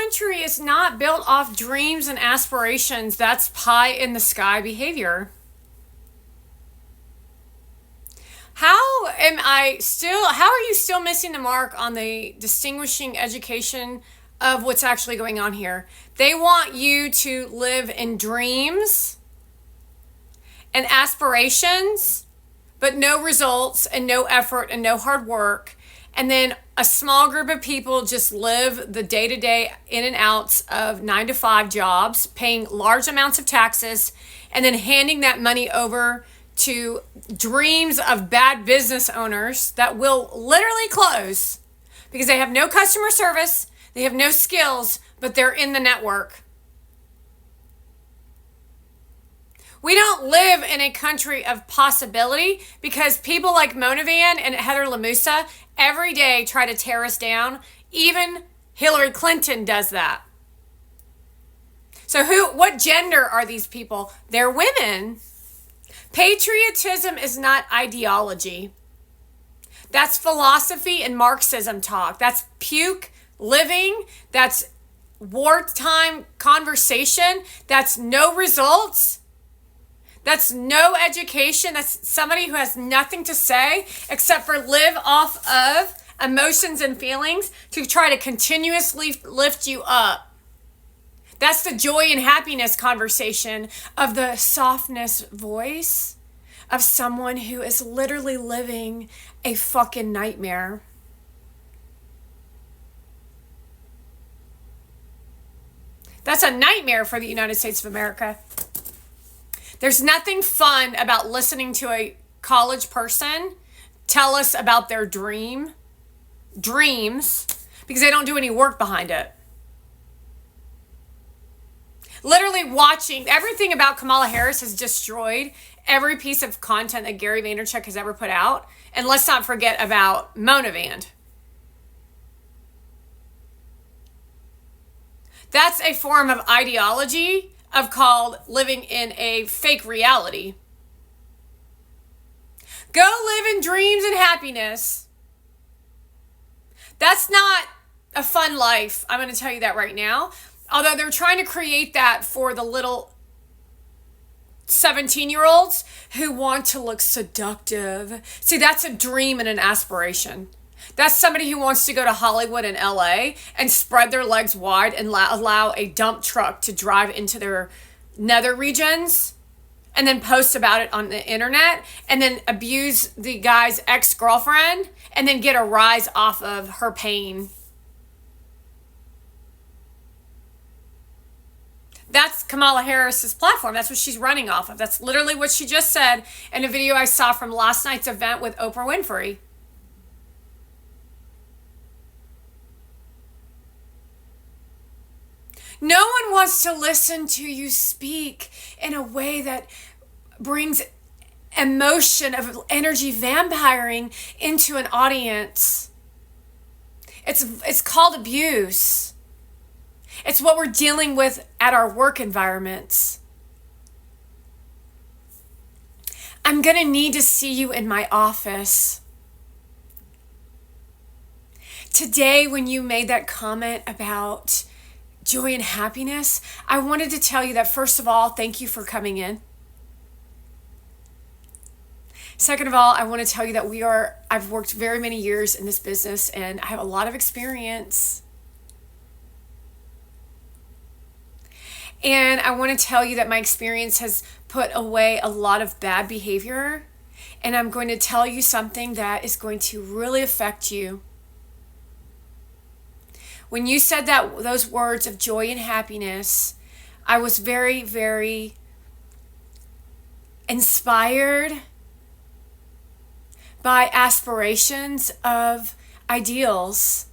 country is not built off dreams and aspirations. That's pie in the sky behavior. How are you still missing the mark on the distinguishing education of what's actually going on here? They want you to live in dreams and aspirations, but no results and no effort and no hard work. And then a small group of people just live the day-to-day in and outs of 9-to-5 jobs, paying large amounts of taxes, and then handing that money over to dreams of bad business owners that will literally close because they have no customer service, they have no skills, but they're in the network. We don't live in a country of possibility because people like Mona Van and Heather Lamusa every day try to tear us down. Even Hillary Clinton does that. So what gender are these people? They're women. Patriotism is not ideology. That's philosophy and Marxism talk. That's puke living. That's wartime conversation. That's no results. That's no education. That's somebody who has nothing to say except for live off of emotions and feelings to try to continuously lift you up. That's the joy and happiness conversation of the softness voice of someone who is literally living a fucking nightmare. That's a nightmare for the United States of America. There's nothing fun about listening to a college person tell us about their dreams, because they don't do any work behind it. Literally watching everything about Kamala Harris has destroyed every piece of content that Gary Vaynerchuk has ever put out. And let's not forget about Mona Van. That's a form of ideology called living in a fake reality. Go live in dreams and happiness. That's not a fun life. I'm going to tell you that right now. Although they're trying to create that for the little 17-year-olds who want to look seductive. See, that's a dream and an aspiration. That's somebody who wants to go to Hollywood and LA and spread their legs wide and allow a dump truck to drive into their nether regions and then post about it on the internet and then abuse the guy's ex-girlfriend and then get a rise off of her pain. That's Kamala Harris's platform. That's what she's running off of. That's literally what she just said in a video I saw from last night's event with Oprah Winfrey. No one wants to listen to you speak in a way that brings emotion of energy vampiring into an audience. It's called abuse. It's what we're dealing with at our work environments. I'm going to need to see you in my office. Today, when you made that comment about joy and happiness, I wanted to tell you that, first of all, thank you for coming in. Second of all, I want to tell you that I've worked very many years in this business and I have a lot of experience. And I want to tell you that my experience has put away a lot of bad behavior. And I'm going to tell you something that is going to really affect you. When you said those words of joy and happiness, I was very, very inspired by aspirations of ideals.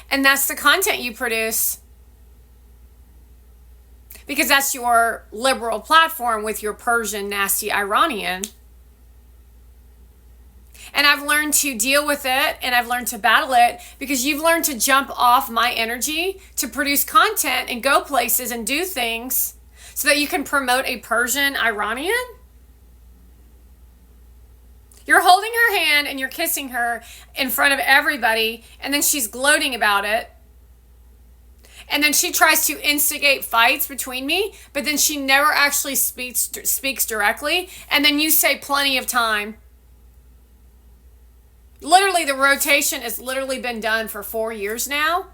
And that's the content you produce. Because that's your liberal platform with your Persian, nasty Iranian. And I've learned to deal with it and I've learned to battle it because you've learned to jump off my energy to produce content and go places and do things so that you can promote a Persian Iranian. You're holding her hand and you're kissing her in front of everybody, and then she's gloating about it. And then she tries to instigate fights between me, but then she never actually speaks directly. And then you say plenty of time. Literally, the rotation has literally been done for 4 years now.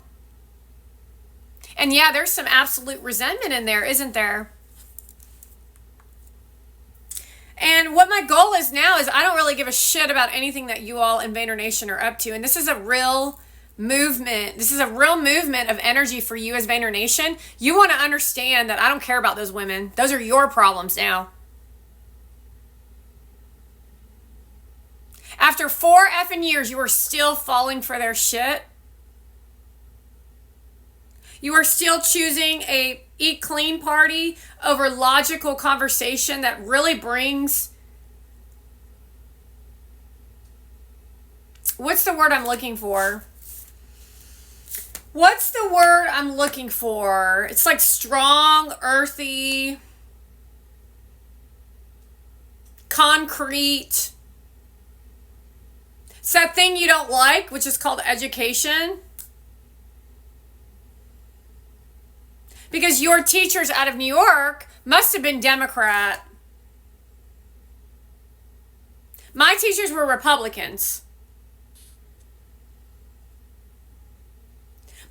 And yeah, there's some absolute resentment in there, isn't there? And what my goal is now is I don't really give a shit about anything that you all in Vayner Nation are up to. And this is a real movement. This is a real movement of energy for you as Vayner Nation. You want to understand that I don't care about those women. Those are your problems now. After 4 effing years, you are still falling for their shit. You are still choosing a eat clean party over logical conversation that really brings... What's the word I'm looking for? What's the word I'm looking for? It's like strong, earthy, concrete. It's that thing you don't like, which is called education. Because your teachers out of New York must have been Democrat. My teachers were Republicans.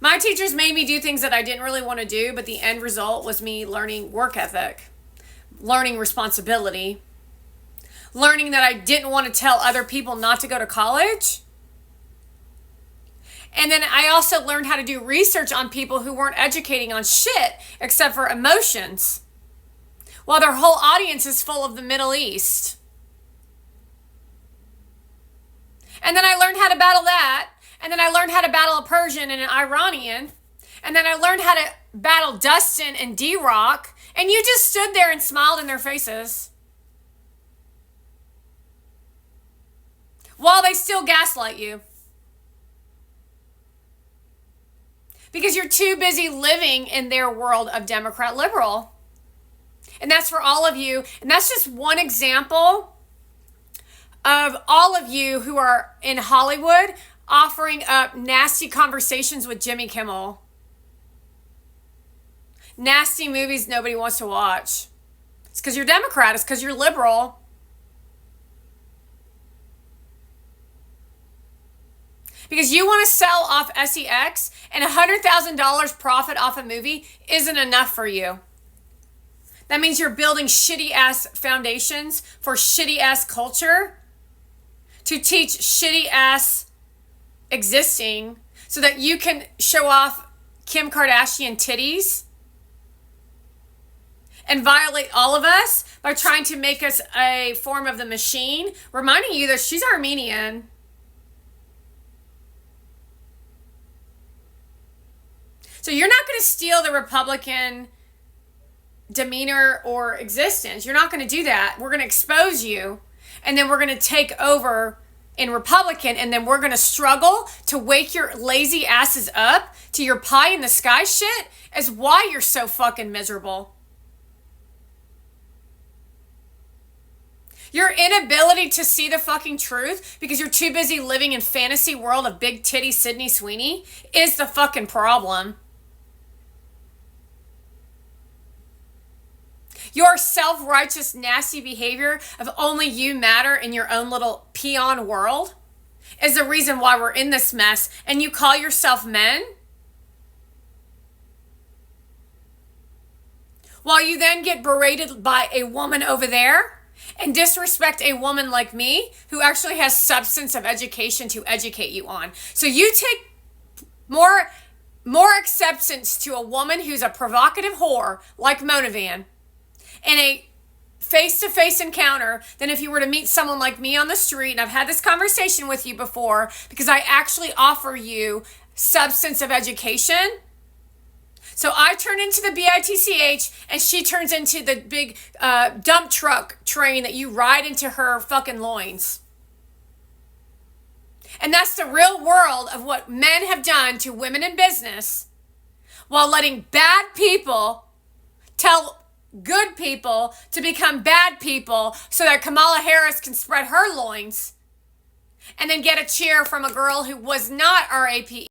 My teachers made me do things that I didn't really want to do, but the end result was me learning work ethic, learning responsibility, learning that I didn't want to tell other people not to go to college. And then I also learned how to do research on people who weren't educating on shit except for emotions, while their whole audience is full of the Middle East. And then I learned how to battle that. And then I learned how to battle a Persian and an Iranian. And then I learned how to battle Dustin and D-Rock. And you just stood there and smiled in their faces, while they still gaslight you. Because you're too busy living in their world of Democrat liberal. And that's for all of you. And that's just one example of all of you who are in Hollywood offering up nasty conversations with Jimmy Kimmel. Nasty movies nobody wants to watch. It's because you're Democrat. It's because you're liberal. Because you want to sell off SEX, and $100,000 profit off a movie isn't enough for you. That means you're building shitty-ass foundations for shitty-ass culture to teach shitty-ass existing so that you can show off Kim Kardashian titties and violate all of us by trying to make us a form of the machine, reminding you that she's Armenian. So you're not going to steal the Republican demeanor or existence. You're not going to do that. We're going to expose you, and then we're going to take over in Republican, and then we're going to struggle to wake your lazy asses up to your pie in the sky shit as why you're so fucking miserable. Your inability to see the fucking truth because you're too busy living in fantasy world of big titty Sydney Sweeney is the fucking problem. Your self-righteous, nasty behavior of only you matter in your own little peon world is the reason why we're in this mess, and you call yourself men? While you then get berated by a woman over there and disrespect a woman like me who actually has substance of education to educate you on. So you take more acceptance to a woman who's a provocative whore like Mona Van in a face-to-face encounter than if you were to meet someone like me on the street. And I've had this conversation with you before because I actually offer you substance of education. So I turn into the BITCH and she turns into the big dump truck train that you ride into her fucking loins. And that's the real world of what men have done to women in business while letting bad people tell good people to become bad people so that Kamala Harris can spread her loins and then get a cheer from a girl who was not RAPE